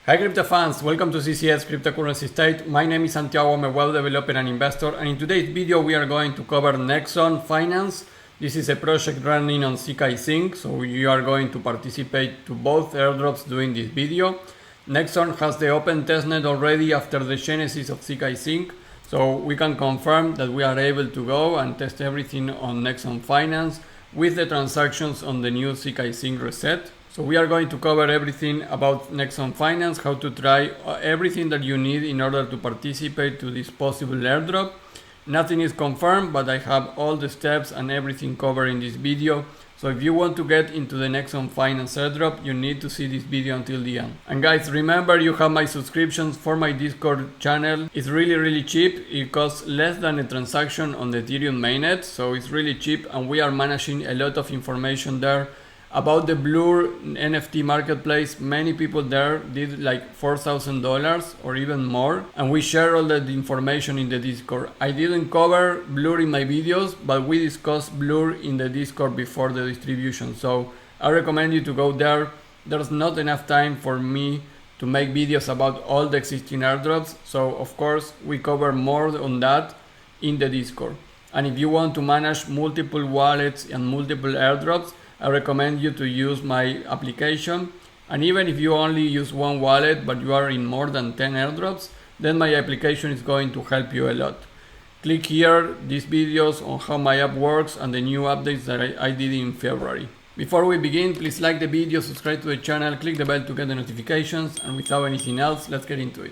Hi crypto fans, welcome to CCS Cryptocurrency State. My name is Santiago, I'm a web developer and investor, and in today's video we are going to cover Nexon Finance. This is a project running on ZkSync, so you are going to participate to both airdrops during this video. Nexon has the open testnet already after the genesis of ZkSync, so we can confirm that we are able to go and test everything on Nexon Finance with the transactions on the new ZkSync reset. So we are going to cover everything about Nexon Finance, how to try everything that you need in order to participate to this possible airdrop. Nothing is confirmed, but I have all the steps and everything covered in this video. So if you want to get into the Nexon Finance airdrop, you need to see this video until the end. And guys, remember you have my subscriptions for my Discord channel. It's really cheap. It costs less than a transaction on the Ethereum mainnet, so it's really cheap, and we are managing a lot of information there about the Blur NFT marketplace. Many people there did like $4,000 or even more, and we share all that information in the Discord. I didn't cover Blur in my videos, but we discussed Blur in the Discord before the distribution, so I recommend you to go there. There's not enough time for me to make videos about all the existing airdrops, so of course we cover more on that in the Discord. And if you want to manage multiple wallets and multiple airdrops, I recommend you to use my application. And even if you only use one wallet but you are in more than 10 airdrops, then my application is going to help you a lot. Click here these videos on how my app works and the new updates that I did in February. Before we begin, please like the video, subscribe to the channel, click the bell to get the notifications, and without anything else, let's get into it.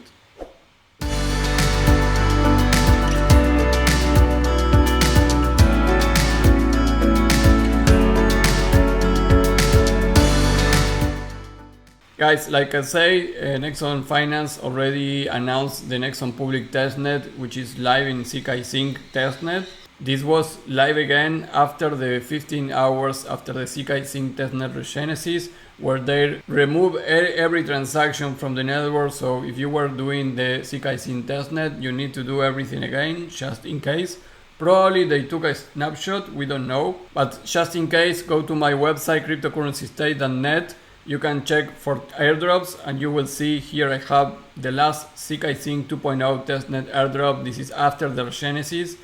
Guys, like I say, Nexon Finance already announced the Nexon public testnet, which is live in ZkSync Testnet. This was live again after the 15 hours after the ZkSync Testnet regenesis, where they remove every transaction from the network. So if you were doing the ZkSync Testnet, you need to do everything again, just in case. Probably they took a snapshot, we don't know. But just in case, go to my website, cryptocurrencystate.net. You can check for airdrops, and you will see here I have the last ZkSync 2.0 testnet airdrop. This is after the genesis.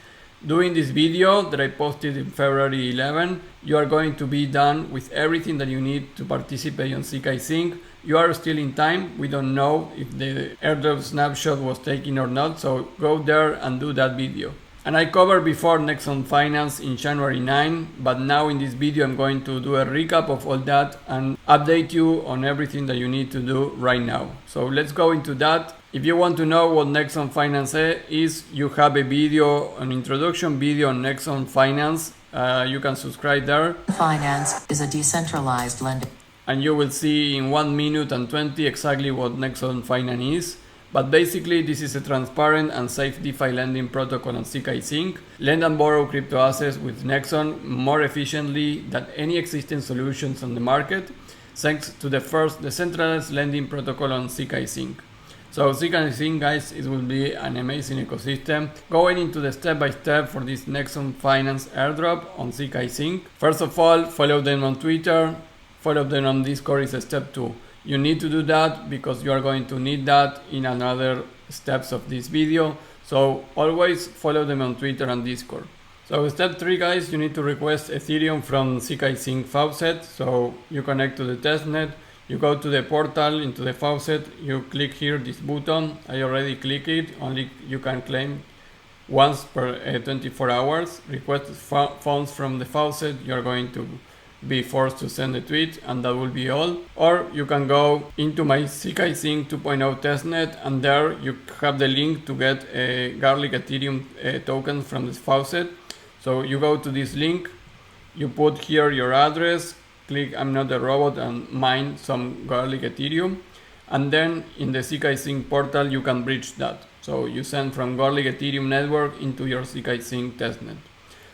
Doing this video that I posted in February 11, you are going to be done with everything that you need to participate on ZkSync. You are still in time. We don't know if the airdrop snapshot was taken or not, so go there and do that video. And I covered before Nexon Finance in January 9, but now in this video I'm going to do a recap of all that and update you on everything that you need to do right now. So let's go into that. If you want to know what Nexon Finance is, you have a video, an introduction video on Nexon Finance. You can subscribe there. Finance is a decentralized lending. And you will see in 1 minute and 20 exactly what Nexon Finance is. But basically, this is a transparent and safe DeFi lending protocol on ZkSync. Lend and borrow crypto assets with Nexon more efficiently than any existing solutions on the market, thanks to the first decentralized lending protocol on ZkSync. So ZkSync, guys, it will be an amazing ecosystem. Going into the step-by-step for this Nexon Finance airdrop on ZkSync. First of all, follow them on Twitter, follow them on Discord is step 2. You need to do that because you are going to need that in another steps of this video. So always follow them on Twitter and Discord. So step 3, guys, you need to request Ethereum from ZkSync faucet. So you connect to the testnet, you go to the portal into the faucet, you click here this button. I already click it, only you can claim once per 24 hours. Request funds from the faucet, you are going to be forced to send a tweet, and that will be all. Or you can go into my ZkSync 2.0 testnet, and there you have the link to get a Garlic Ethereum token from this faucet. So you go to this link, you put here your address, click I'm not a robot and mine some Garlic Ethereum, and then in the ZkSync portal you can bridge that. So you send from Garlic Ethereum network into your ZkSync testnet.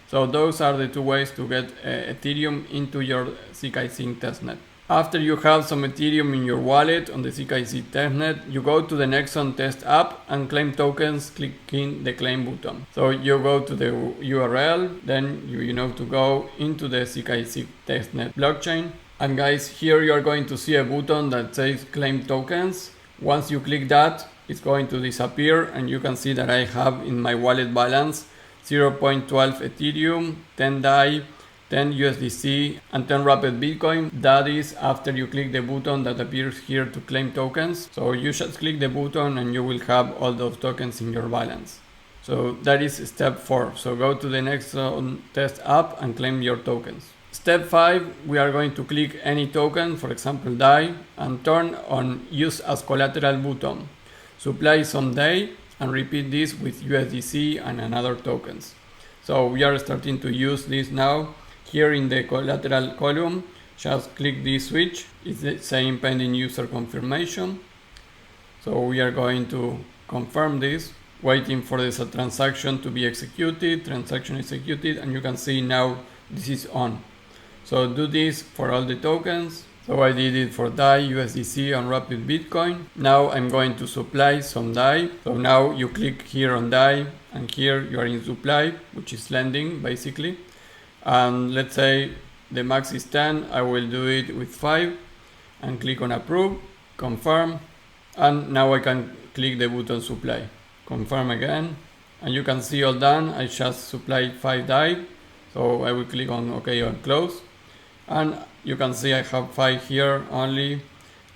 So those are the 2 ways to get Ethereum into your ZkSync testnet. After you have some Ethereum in your wallet on the ZkSync Testnet, you go to the Nexon Test app and claim tokens, clicking the claim button. So you go to the URL, then you know to go into the ZkSync Testnet blockchain. And guys, here you are going to see a button that says claim tokens. Once you click that, it's going to disappear, and you can see that I have in my wallet balance 0.12 Ethereum, 10 DAI, 10 USDC, and 10 wrapped Bitcoin. That is after you click the button that appears here to claim tokens. So you just click the button and you will have all those tokens in your balance. So that is step 4. So go to the Nexon Test app and claim your tokens. Step 5, we are going to click any token, for example DAI, and turn on Use as Collateral button. Supply some DAI and repeat this with USDC and another tokens. So we are starting to use this now. Here in the collateral column, just click this switch. It's saying pending user confirmation. So we are going to confirm this, waiting for this transaction to be executed. Transaction executed, and you can see now this is on. So do this for all the tokens. So I did it for DAI, USDC, and Rapid Bitcoin. Now I'm going to supply some DAI. So now you click here on DAI, and here you are in supply, which is lending basically. And let's say the max is 10, I will do it with 5 and click on approve, confirm, and now I can click the button supply, confirm again, and you can see all done. I just supplied 5 DAI, so I will click on OK and close, and you can see I have 5 here only,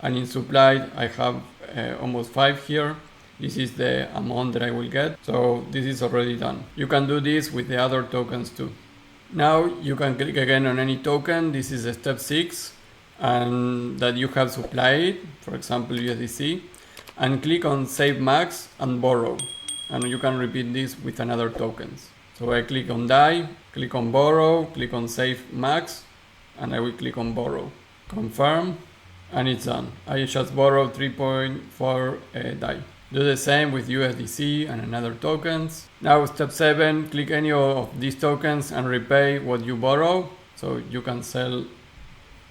and in supplied I have almost 5 here. This is the amount that I will get, so this is already done. You can do this with the other tokens too. Now you can click again on any token. This is step 6, and that you have supplied, for example USDC, and click on Save Max and Borrow, and you can repeat this with another tokens. So I click on DAI, click on Borrow, click on Save Max, and I will click on Borrow, confirm, and it's done. I just borrowed 3.4 DAI. Do the same with USDC and another tokens. Now step 7, click any of these tokens and repay what you borrow. So you can sell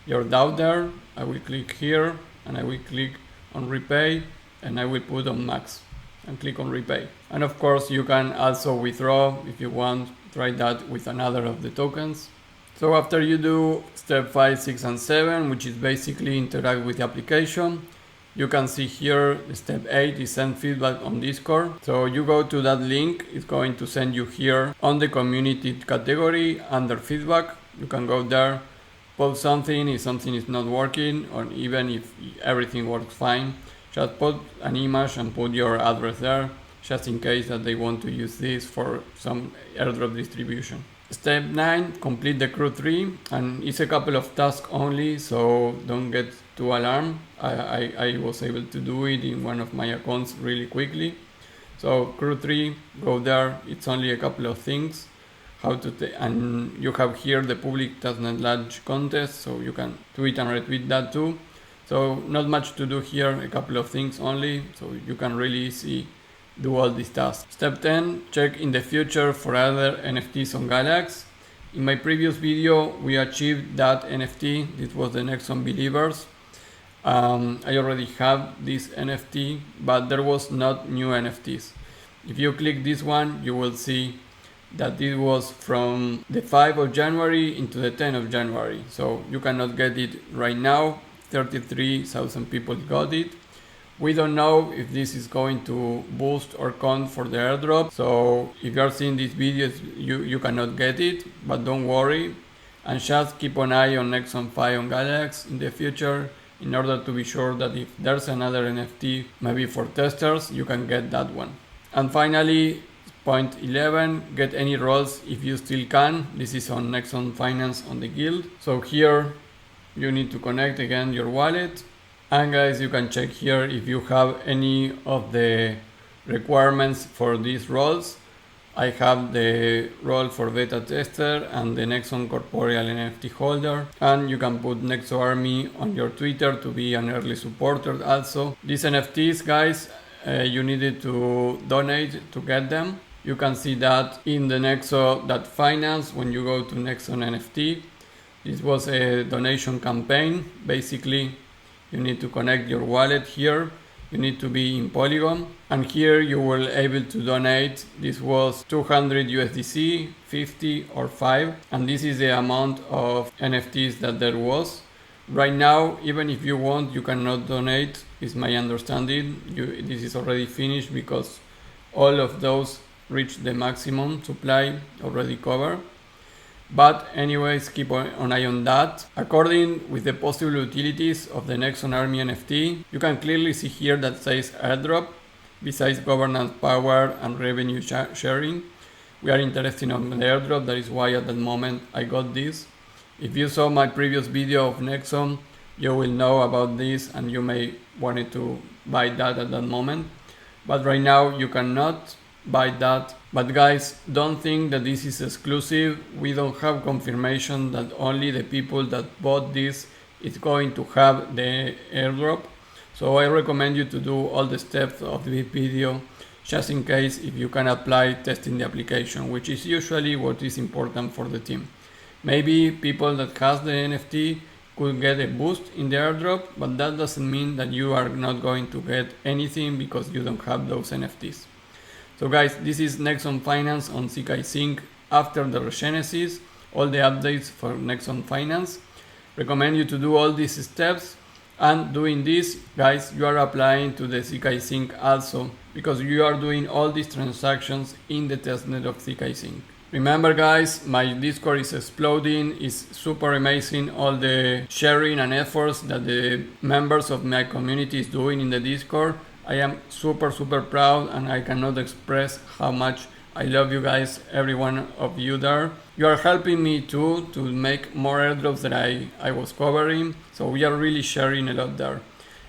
your DAO there. I will click here and I will click on repay, and I will put on max and click on repay. And of course you can also withdraw if you want. Try that with another of the tokens. So after you do step 5, 6 and 7, which is basically interact with the application, you can see here step 8 is send feedback on Discord. So you go to that link, it's going to send you here on the community category under feedback. You can go there, post something if something is not working, or even if everything works fine. Just put an image and put your address there, just in case that they want to use this for some airdrop distribution. Step 9, complete the crew 3, and it's a couple of tasks only, so don't get too alarmed. I was able to do it in one of my accounts really quickly. So crew 3, go there, it's only a couple of things. And you have here the public Testnet launch contest, so you can tweet and retweet that too. So not much to do here, a couple of things only, so you can really easy do all these tasks. Step 10, check in the future for other NFTs on Galax. In my previous video, we achieved that NFT. This was the Nexon Believers. I already have this NFT, but there was not new NFTs. If you click this one, you will see that it was from the 5th of January into the 10th of January. So you cannot get it right now. 33,000 people got it. We don't know if this is going to boost or count for the airdrop. So if you are seeing these videos, you cannot get it, but don't worry. And just keep an eye on Nexon 5 on Galax in the future, in order to be sure that if there's another NFT, maybe for testers, you can get that one. And finally, point 11, get any roles if you still can. This is on Nexon Finance on the guild. So here you need to connect again your wallet. And guys, you can check here if you have any of the requirements for these roles. I have the role for beta tester and the Nexon corporeal NFT holder, and you can put Nexo Army on your Twitter to be an early supporter also. These NFTs, guys, you needed to donate to get them. You can see that in the Nexo.finance when you go to Nexon NFT. This was a donation campaign. Basically, you need to connect your wallet here. You need to be in Polygon, and here you were able to donate. This was 200 USDC, 50 or 5, and this is the amount of NFTs that there was. Right now, even if you want, you cannot donate, is my understanding. This is already finished because all of those reach the maximum supply already covered. But anyways, keep an eye on that. According with the possible utilities of the Nexon Army NFT, you can clearly see here that says airdrop. Besides governance power and revenue sharing, we are interested in the airdrop. That is why at that moment I got this. If you saw my previous video of Nexon, you will know about this and you may want to buy that at that moment. But right now you cannot buy that. But guys, don't think that this is exclusive. We don't have confirmation that only the people that bought this is going to have the airdrop. So I recommend you to do all the steps of this video just in case if you can apply testing the application, which is usually what is important for the team. Maybe people that has the NFT could get a boost in the airdrop, but that doesn't mean that you are not going to get anything because you don't have those NFTs. So guys, this is Nexon Finance on ZkSync after the regenesis, all the updates for Nexon Finance. Recommend you to do all these steps, and doing this, guys, you are applying to the ZkSync also because you are doing all these transactions in the testnet of ZkSync. Remember guys, my Discord is exploding, it's super amazing all the sharing and efforts that the members of my community is doing in the Discord. I am super proud and I cannot express how much I love you guys, every one of you there. You are helping me too to make more airdrops that I was covering, so we are really sharing a lot there.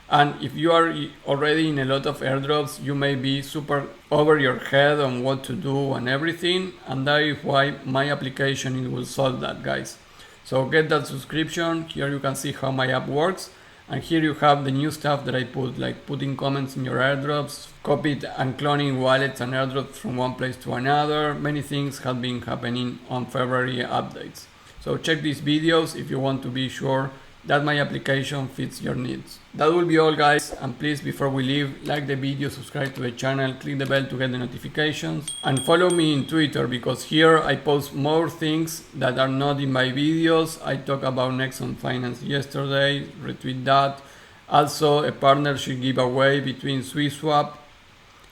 And if you are already in a lot of airdrops, you may be super over your head on what to do and everything, and that is why my application will solve that, guys. So get that subscription. Here you can see how my app works, and here you have the new stuff that I put, like putting comments in your airdrops, copied and cloning wallets and airdrops from one place to another. Many things have been happening on February updates. So check these videos if you want to be sure that my application fits your needs. That will be all guys, and please before we leave, like the video, subscribe to the channel, click the bell to get the notifications, and follow me in Twitter because here I post more things that are not in my videos. I talked about Nexon Finance yesterday, retweet that. Also a partnership giveaway between SwissSwap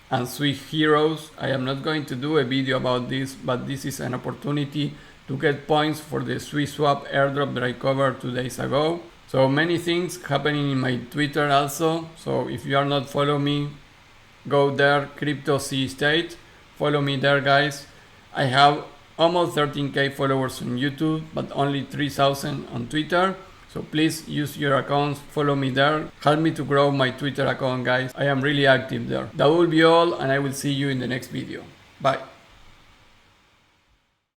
and Swiss Heroes. I am not going to do a video about this, but this is an opportunity to get points for the SwissSwap airdrop that I covered 2 days ago. So many things happening in my Twitter also. So if you are not following me, go there, Crypto C State. Follow me there guys. I have almost 13k followers on YouTube, but only 3,000 on Twitter. So please use your accounts, follow me there. Help me to grow my Twitter account guys. I am really active there. That will be all, and I will see you in the next video. Bye.